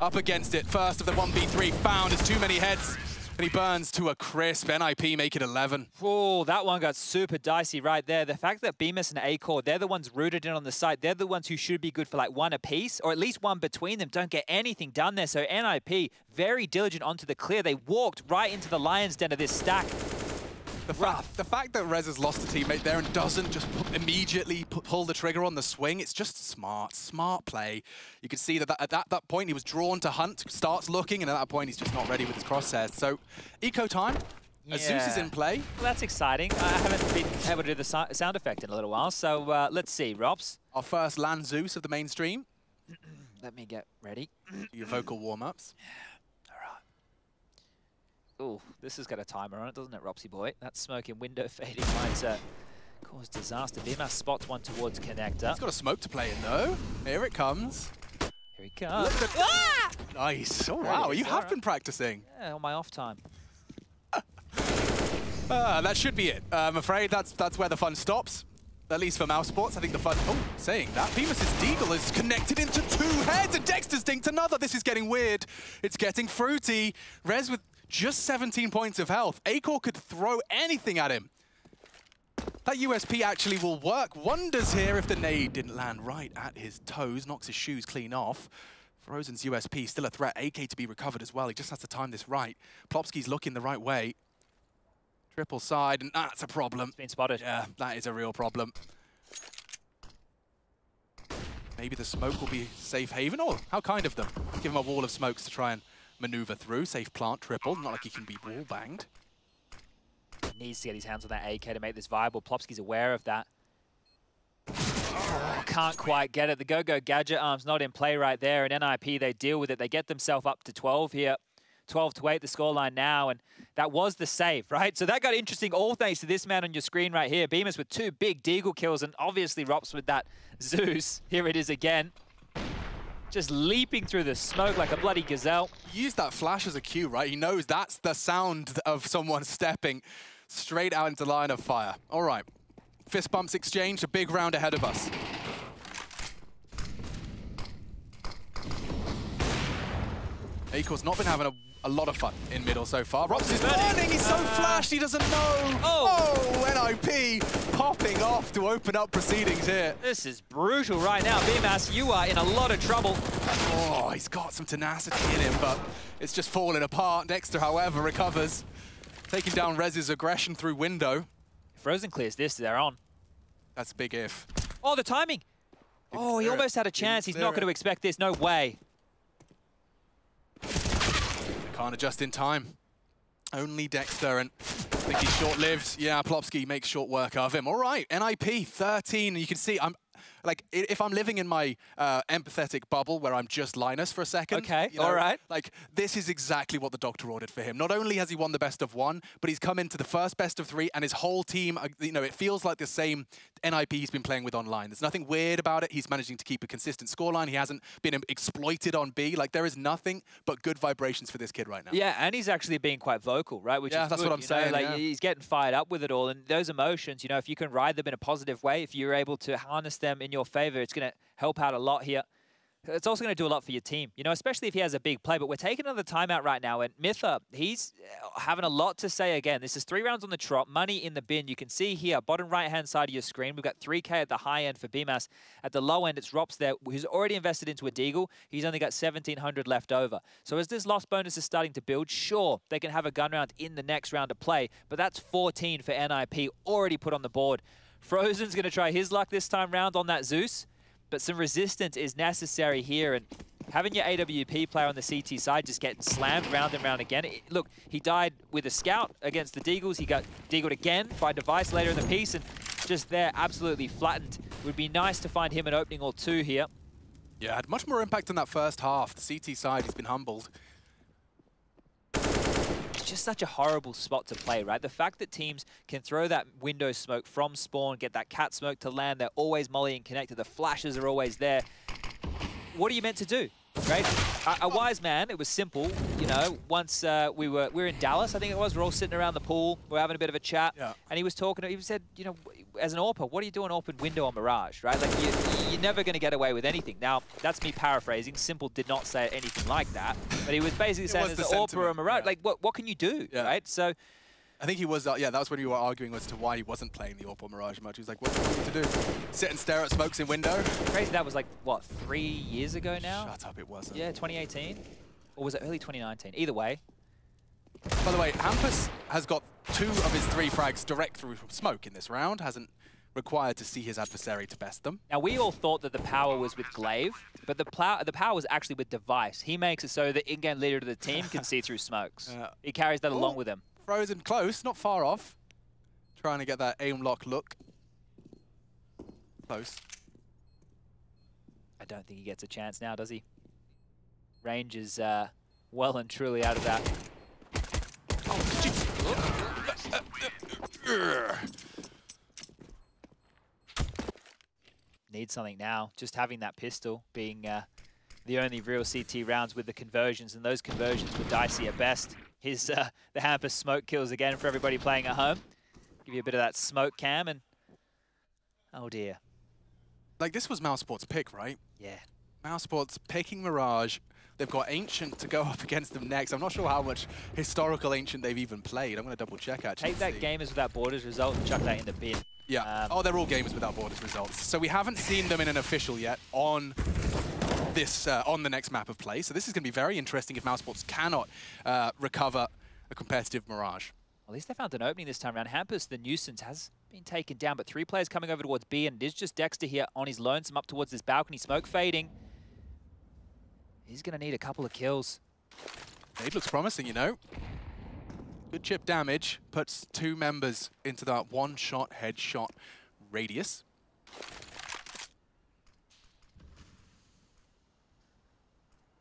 up against it. First of the 1v3 found. It's too many heads. And he burns to a crisp. NIP make it 11. Oh, that one got super dicey right there. The fact that Bemis and A-Core, they're the ones rooted in on the site. They're the ones who should be good for like one apiece, or at least one between them. Don't get anything done there. So NIP, very diligent onto the clear. They walked right into the lion's den of this stack. The fact that Rez has lost a teammate there and doesn't just immediately pull the trigger on the swing, it's just smart play. You can see that at that point he was drawn to hunt, starts looking, and at that point he's just not ready with his crosshairs. So, eco time. Yeah. Zeus is in play. Well, that's exciting. I haven't been able to do the sound effect in a little while, so let's see, Robs. Our first land Zeus of the mainstream. Let me get ready. Your vocal warm-ups. Ooh, this has got a timer on it, doesn't it, Ropsy boy? That smoke in window fading might cause disaster. Bimas spots one towards connector. He's got a smoke to play in, though. Here it comes. Here he comes. Ah! Nice. Oh, wow. You have been practicing. Yeah, on my off time. That should be it. I'm afraid that's where the fun stops. At least for mousesports. I think the fun... Oh, saying that. Bemis' deagle is connected into 2 heads, and Dexter's dinked another. This is getting weird. It's getting fruity. Rez with just 17 points of health. A-Core could throw anything at him. That USP actually will work wonders here if the nade didn't land right at his toes. Knocks his shoes clean off. Frozen's USP still a threat. AK to be recovered as well. He just has to time this right. Plopsky's looking the right way. Triple side, and that's a problem. It's been spotted. Yeah, that is a real problem. Maybe the smoke will be safe haven, or how kind of them. Give him a wall of smokes to try and maneuver through. Safe plant, triple. Not like he can be wall banged. He needs to get his hands on that AK to make this viable. Plopsky's aware of that. Oh, can't quite get it. The Go-Go Gadget arm's not in play right there, and NIP, they deal with it. They get themselves up to 12 here. 12-8, the scoreline now, and that was the save, right? So that got interesting all thanks to this man on your screen right here. Bemis with 2 big deagle kills, and obviously Rops with that Zeus. Here it is again. Just leaping through the smoke like a bloody gazelle. He used that flash as a cue, right? He knows that's the sound of someone stepping straight out into line of fire. All right, fist bumps exchanged, a big round ahead of us. A-Core's not been having a lot of fun in middle so far. Rops is burning, he's so flashed, he doesn't know. Oh, NIP popping off to open up proceedings here. This is brutal right now. Bimas, you are in a lot of trouble. Oh, he's got some tenacity in him, but it's just falling apart. Dexter, however, recovers. Taking down Rez's aggression through window. Frozen clears this, they're on. That's a big if. Oh, the timing. Oh, he almost had a chance. He's not going to expect this, no way. Can't adjust in time. Only Dexter, and I think he's short-lived. Yeah, Plopsky makes short work of him. All right, NIP 13. You can see like, if I'm living in my empathetic bubble where I'm just Linus for a second, Okay, you know, all right. like, this is exactly what the doctor ordered for him. Not only has he won the best of one, but he's come into the first best of three, and his whole team, you know, it feels like the same NIP he's been playing with online. There's nothing weird about it. He's managing to keep a consistent scoreline. He hasn't been exploited on B. Like, there is nothing but good vibrations for this kid right now. Yeah, and he's actually being quite vocal, right? Which Yeah, is that's good, what I'm you know? saying, Like, yeah. he's getting fired up with it all, and those emotions, you know, if you can ride them in a positive way, if you're able to harness them in your favor, it's going to help out a lot here. It's also going to do a lot for your team, you know, especially if he has a big play. But we're taking another timeout right now, and Mytha, he's having a lot to say again. This is 3 rounds on the trot, money in the bin. You can see here, bottom right-hand side of your screen, we've got 3K at the high end for Pyjamas. At the low end, it's Rops there, who's already invested into a Deagle. He's only got 1,700 left over. So as this loss bonus is starting to build, sure, they can have a gun round in the next round of play, but that's 14 for NIP already put on the board. Frozen's going to try his luck this time round on that Zeus, but some resistance is necessary here, and having your AWP player on the CT side just getting slammed round and round again. Look, he died with a scout against the Deagles. He got Deagled again by Device later in the piece, and just there, absolutely flattened. Would be nice to find him an opening or two here. Yeah, had much more impact in that first half. The CT side, he's been humbled. It's just such a horrible spot to play, right? The fact that teams can throw that window smoke from spawn, get that cat smoke to land, they're always molly and connected, the flashes are always there. What are you meant to do, right? A wise man, it was simple, you know, once we were in Dallas, I think it was, we're all sitting around the pool, we're having a bit of a chat, yeah. And he was talking, he said, you know, as an AWPer, what do you do an open window on Mirage, right? Like, you're never going to get away with anything. Now, that's me paraphrasing. Simple did not say anything like that, but he was basically saying as an AWPer or Mirage, yeah. like, what can you do, right? So, I think he was, yeah, that was when you were arguing as to why he wasn't playing the AWP or Mirage much. He was like, what do you want me to do? Sit and stare at smokes in window? Crazy, that was like, what, 3 years ago now? Shut up, it wasn't. Yeah, 2018? Or was it early 2019? Either way. By the way, Hampus has got 2 of his 3 frags direct through smoke in this round. Hasn't required to see his adversary to best them. Now, we all thought that the power was with Glaive, but the power was actually with Device. He makes it so the in-game leader of the team can see through smokes. He carries that along with him. Frozen close, not far off. Trying to get that aim lock look. Close. I don't think he gets a chance now, does he? Range is well and truly out of that. Need something now. Just having that pistol being the only real CT rounds with the conversions, and those conversions were dicey at best. His the Hampus smoke kills again for everybody playing at home. Give you a bit of that smoke cam, and oh dear. Like, this was mousesports' pick, right? Yeah. mousesports picking Mirage. They've got Ancient to go up against them next. I'm not sure how much historical Ancient they've even played. I'm going to double check, actually. Take that Gamers Without Borders result and chuck that in the bin. Yeah. Oh, they're all Gamers Without Borders results. So we haven't seen them in an official yet on this on the next map of play. So this is going to be very interesting if mousesports cannot recover a competitive Mirage. At least they found an opening this time around. Hampus, the nuisance, has been taken down, but 3 players coming over towards B, and it is just Dexter here on his lonesome up towards this balcony. Smoke fading. He's going to need a couple of kills. Nade looks promising, you know. Good chip damage. Puts 2 members into that one-shot headshot radius.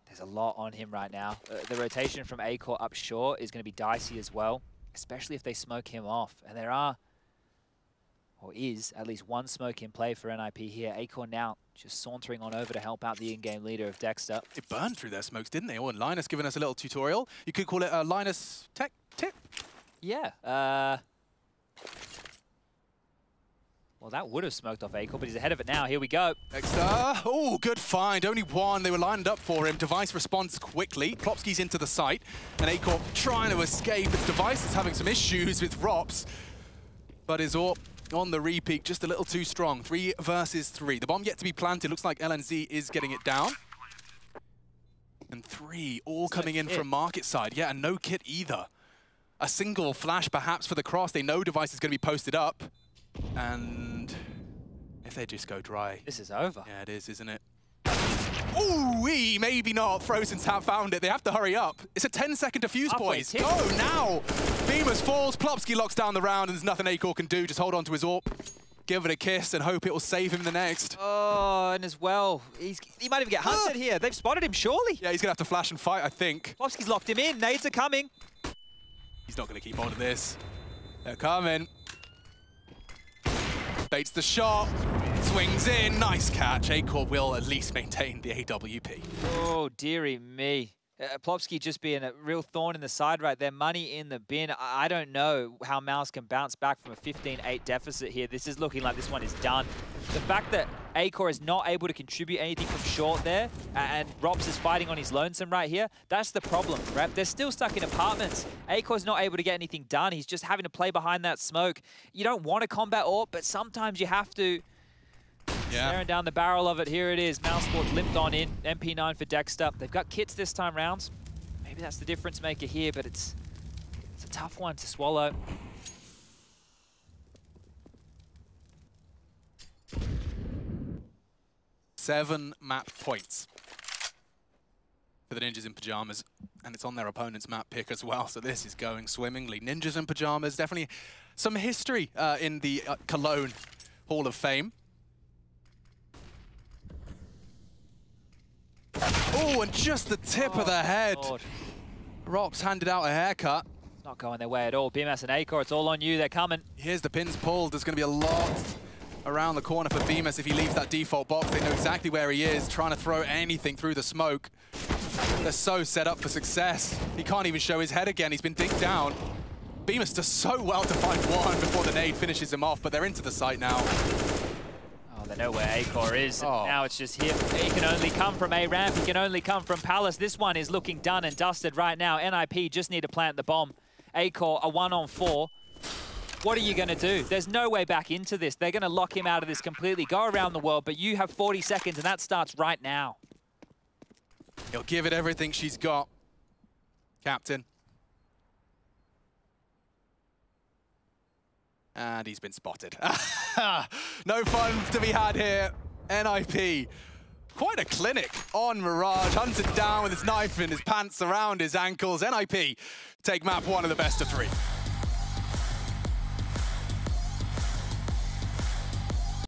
There's a lot on him right now. The rotation from A-Core up short is going to be dicey as well, especially if they smoke him off. And there are, or is, at least one smoke in play for NIP here. A-Core now just sauntering on over to help out the in-game leader of Dexter. They burned through their smokes, didn't they? Oh, and Linus giving us a little tutorial. You could call it a Linus tech tip. Yeah. Well, that would have smoked off A-Core, but he's ahead of it now. Here we go. Dexter. Oh, good find. Only one. They were lined up for him. Device responds quickly. Plopsky's into the site. And A-Core trying to escape. Its Device is having some issues with Rops. But his AWP on the repeat, just a little too strong. 3 versus 3. The bomb yet to be planted. Looks like LNZ is getting it down. And 3 all coming in from market side. Yeah, and no kit either. A single flash perhaps for the cross. They know Device is going to be posted up. And if they just go dry. This is over. Yeah, it is, isn't it? Ooh-wee, maybe not. Frozen's have found it. They have to hurry up. It's a 10-second defuse, boys. Go now. Pyjamas falls. Plopsky locks down the round, and there's nothing A-Core can do. Just hold on to his AWP. give it a kiss and hope it will save him the next. Oh, and as well, he might even get hunted here. They've spotted him, surely. Yeah, he's going to have to flash and fight, I think. Plopsky's locked him in. Nades are coming. He's not going to keep hold of this. They're coming. Baits the shot. Swings in. Nice catch. Acor will at least maintain the AWP. Oh, dearie me. Plopsky just being a real thorn in the side right there. Money in the bin. I don't know how Mouse can bounce back from a 15-8 deficit here. This is looking like this one is done. The fact that Acor is not able to contribute anything from short there, and Rops is fighting on his lonesome right here, that's the problem, right? They're still stuck in apartments. Acor's not able to get anything done. He's just having to play behind that smoke. You don't want to combat AWP, but sometimes you have to. Yeah. Staring down the barrel of it, here it is. mousesports limped on in. MP9 for Dexter. They've got kits this time round. Maybe that's the difference maker here, but it's a tough one to swallow. Seven map points for the Ninjas in Pyjamas, and it's on their opponent's map pick as well, so this is going swimmingly. Ninjas in Pyjamas, definitely some history in the Cologne Hall of Fame. Oh, and just the tip of the head. Lord. Rops handed out a haircut. It's not going their way at all. Pyjamas and Acor, it's all on you. They're coming. Here's the pins pulled. There's going to be a lot around the corner for Pyjamas if he leaves that default box. They know exactly where he is, trying to throw anything through the smoke. They're so set up for success. He can't even show his head again. He's been dinked down. Pyjamas does so well to find one before the nade finishes him off, but they're into the site now. Oh, they know where Acor is. Oh. Now it's just him. He can only come from A-Ramp. He can only come from Palace. This one is looking done and dusted right now. NIP just need to plant the bomb. Acor, a 1-on-4. What are you going to do? There's no way back into this. They're going to lock him out of this completely. Go around the world, but you have 40 seconds, and that starts right now. He'll give it everything she's got. Captain. And he's been spotted. No fun to be had here. NIP. Quite a clinic on Mirage. Hunted down with his knife in his pants around his ankles. NIP take map 1 of the best of 3.